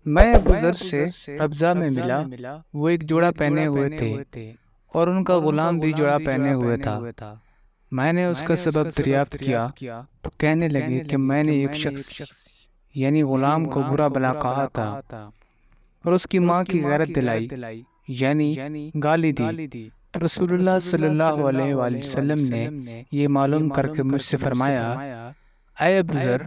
میں ابو ذر سے ربضہ میں ملا۔ وہ ایک جوڑا پہنے ہوئے تھے اور ان کا غلام بھی جوڑا پہنے ہوئے تھا۔ میں نے اس کا سبب دریافت کیا تو کہنے لگے کہ میں نے ایک شخص یعنی غلام کو برا بلا کہا تھا اور اس کی ماں کی غیرت دلائی یعنی گالی دی۔ رسول اللہ صلی اللہ علیہ وآلہ وسلم نے یہ معلوم کر کے مجھ سے فرمایا، اے ابو ذر،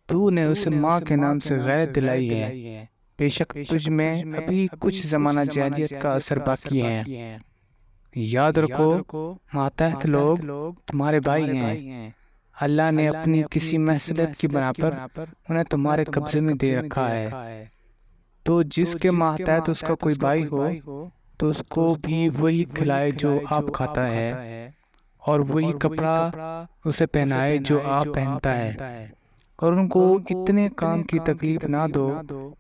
تو نے اسے ماں کے نام سے غیرت دلائی ہے، بے شک تجھ میں ابھی کچھ زمانہ جاہلیت کا اثر باقی ہے۔ یاد رکھو، ماتحت لوگ تمہارے بھائی ہیں۔ اللہ نے اپنی کسی مصلحت کی بنا پر انہیں تمہارے قبضے میں دے رکھا ہے، تو جس کے ماتحت اس کا کوئی بھائی ہو تو اس کو بھی وہی کھلائے جو آپ کھاتا ہے، اور وہی کپڑا اسے پہنائے جو آپ پہنتا ہے، اور ان کو اتنے کام کی تکلیف نہ دو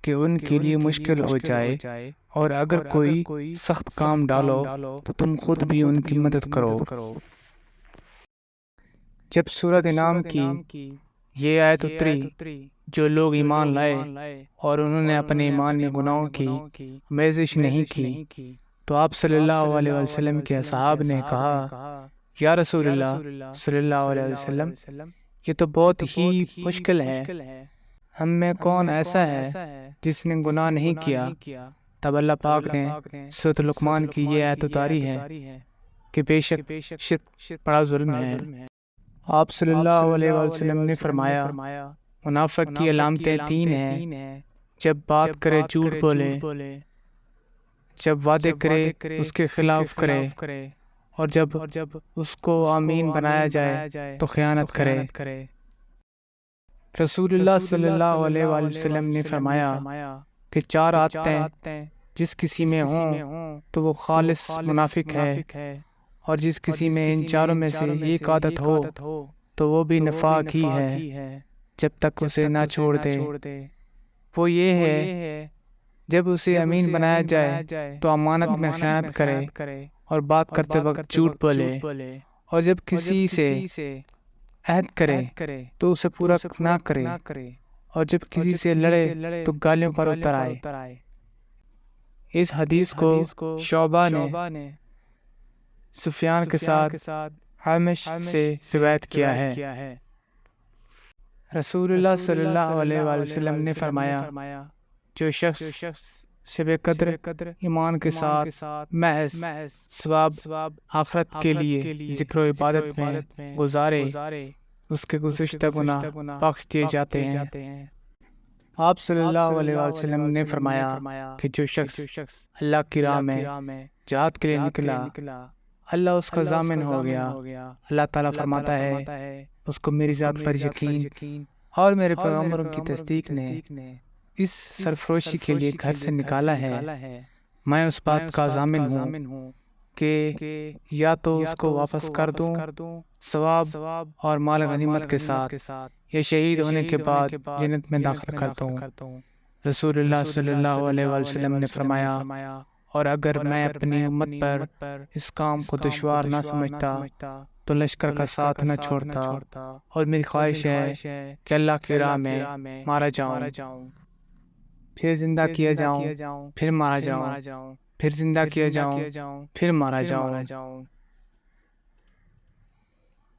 کہ ان کے لیے مشکل ہو جائے، اور اگر کوئی سخت کام ڈالو تو تم خود بھی ان کی مدد کرو۔ جب سورۃ انعام کی یہ آیت اتری، جو لوگ ایمان لائے اور انہوں نے اپنے ایمان میں گناہوں کی آمیزش نہیں کی، تو آپ صلی اللہ علیہ وسلم کے اصحاب نے کہا، یا رسول اللہ صلی اللہ علیہ وسلم، یہ تو بہت ہی مشکل ہے، ہم میں کون ایسا ہے جس نے گناہ نہیں کیا؟ تب اللہ پاک نے سورۃ لقمان کی یہ آیت اتاری ہے کہ بے شک شرک بڑا ظلم ہے۔ آپ صلی اللہ علیہ وسلم نے فرمایا، منافق کی علامتیں تین ہیں: جب بات کرے جھوٹ بولے، جب وعدے کرے اس کے خلاف کرے، اور جب اس کو امین بنایا جائے تو خیانت کرے۔ رسول اللہ صلی اللہ علیہ وآلہ وسلم نے فرمایا کہ چار عادتیں جس کسی میں ہوں تو وہ خالص منافق ہے، اور جس کسی میں ان چاروں میں سے ایک عادت ہو تو وہ بھی نفاق ہی ہے جب تک اسے نہ چھوڑ دے۔ وہ یہ ہے، جب اسے امین بنایا جائے تو امانت میں خیانت کرے اور بات کرتے وقت جھوٹ بولے، اور جب کسی سے عہد کرے تو اسے پورا نہ کرے، اور جب کسی سے لڑے تو گالیوں پر اتر آئے۔ اس حدیث کو شعبہ نے سفیان کے ساتھ حامش سے روایت کیا ہے۔ رسول اللہ صلی اللہ علیہ وآلہ وسلم نے فرمایا، جو شخص شب قدر ایمان کے ساتھ محض ثواب آخرت کے لیے ذکر و عبادت میں گزارے، اس کے گزشتہ گناہ بخش دیے جاتے ہیں۔ آپ صلی اللہ علیہ وسلم نے فرمایا کہ جو شخص اللہ کی راہ میں جہاد کے لیے نکلا، اللہ اس کا ضامن ہو گیا۔ اللہ تعالیٰ فرماتا ہے، اس کو میری ذات پر یقین اور میرے پیغمبروں کی تصدیق نے اس سرفروشی کے لیے گھر سے نکالا ہے، میں اس بات کا ضامن ہوں کہ یا تو اس کو واپس کر دوں ثواب اور مال غنیمت کے ساتھ، یا شہید ہونے کے بعد جنت میں داخل کر دوں۔ رسول اللہ صلی اللہ علیہ وسلم نے فرمایا، اور اگر میں اپنی امت پر اس کام کو دشوار نہ سمجھتا تو لشکر کا ساتھ نہ چھوڑتا، اور میری خواہش ہے کہ اللہ کی راہ میں مارا جاؤں، پھر زندہ کیا جاؤں، پھر مارا جاؤں، پھر زندہ کیا جاؤں، پھر مارا جاؤں۔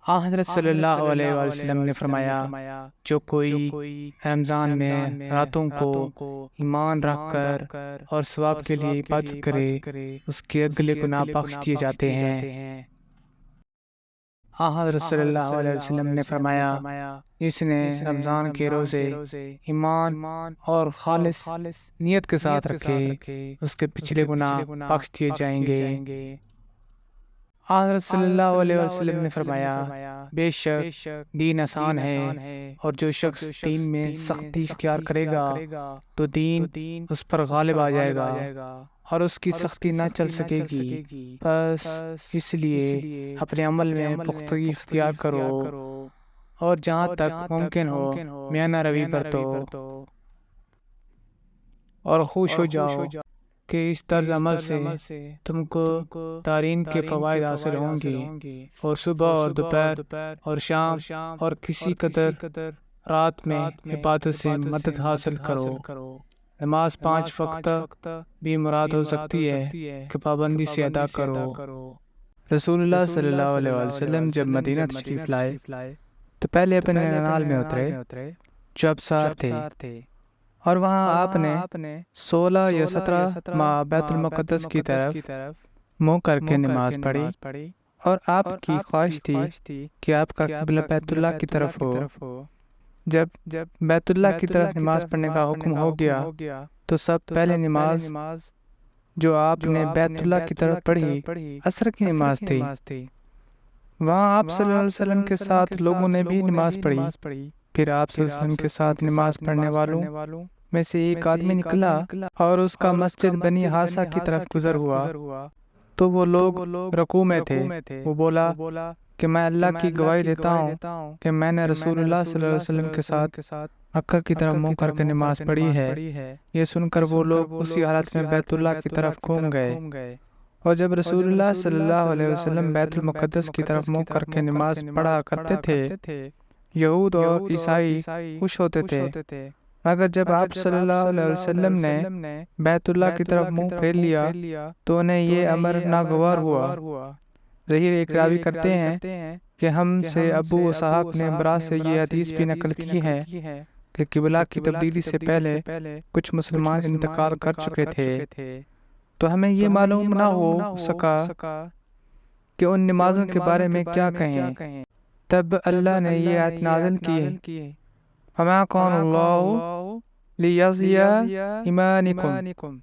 حضرت صلی اللہ علیہ وسلم نے فرمایا، جو کوئی رمضان میں راتوں کو ایمان رکھ کر اور ثواب کے لیے عبادت کرے، اس کے اگلے گناہ بخش دیے جاتے ہیں۔ حضرت صلی اللہ علیہ وسلم نے فرمایا، جس نے رمضان کے روزے ایمان اور خالص نیت کے ساتھ رکھے، اس کے پچھلے گناہ بخش دیے جائیں گے۔ حضرت صلی اللہ علیہ وسلم نے فرمایا، بے شک دین آسان ہے، اور جو شخص دین میں سختی اختیار کرے گا تو دین اس پر غالب آ جائے گا اور اس کی سختی نہ چل سکے گی۔ بس اس لیے اپنے عمل میں پختگی اختیار کرو، اور جہاں تک ممکن ہو میانہ روی برتو، اور خوش ہو جاؤ کہ اس طرز عمل سے تم کو دارین کے فوائد حاصل ہوں گے، اور صبح اور دوپہر اور شام اور کسی قدر رات میں عبادت سے مدد حاصل کرو۔ نماز 5 وقت بھی مراد ہو سکتی ہے کہ پابندی سے ادا کرو۔ رسول اللہ صلی اللہ علیہ وسلم جب مدینہ تشریف لائے تو پہلے اپنے ننال میں اترے جو ابصار تھے، اور وہاں آپ نے 16 یا 17 ماہ بیت المقدس کی طرف منہ کر کے نماز پڑھی، اور آپ کی خواہش تھی کہ آپ کا قبلہ بیت اللہ کی طرف ہو۔ جب بیت اللہ کی طرف نماز پڑھنے کا حکم ہو گیا تو سب پہلے نماز جو آپ نے بیت اللہ کی طرف پڑھی عصر کی نماز تھی۔ وہاں آپ صلی اللہ علیہ وسلم کے ساتھ لوگوں نے بھی نماز پڑھی۔ پھر آپ صلی اللہ علیہ وسلم کے ساتھ نماز پڑھنے والوں میں سے ایک آدمی نکلا اور اس کا مسجد بنی حارثہ کی طرف گزر ہوا، تو وہ لوگ رکوع میں تھے۔ وہ بولا کہ میں اللہ کی گواہی دیتا ہوں کہ میں نے رسول اللہ صلی اللہ علیہ وسلم کے ساتھ مکہ کی طرف منہ کر کے نماز پڑھی ہے۔ یہ سن کر وہ لوگ اسی حالت میں بیت اللہ کی طرف گھوم گئے، اور جب رسول اللہ صلی اللہ علیہ وسلم بیت المقدس کی طرف منہ کر کے نماز پڑھا کرتے تھے، یہود اور عیسائی خوش ہوتے تھے، مگر جب آپ صلی اللہ علیہ وسلم نے بیت اللہ کی طرف منہ پھیر لیا تو انہیں یہ امر ناگوار ہوا۔ ظہیر ایک راوی کرتے ہیں کہ ہم سے ابو اسحاق نے برا سے یہ حدیث بھی نقل کی ہے کہ قبلہ کی تبدیلی سے پہلے کچھ مسلمان انتقال کر چکے تھے، تو ہمیں یہ معلوم نہ ہو سکا کہ ان نمازوں کے بارے میں کیا کہیں۔ تب اللہ نے یہ آیت نازل کی، فَمَا كَانَ اللَّهُ لِيَضِيَعَ إِيمَانَكُمْ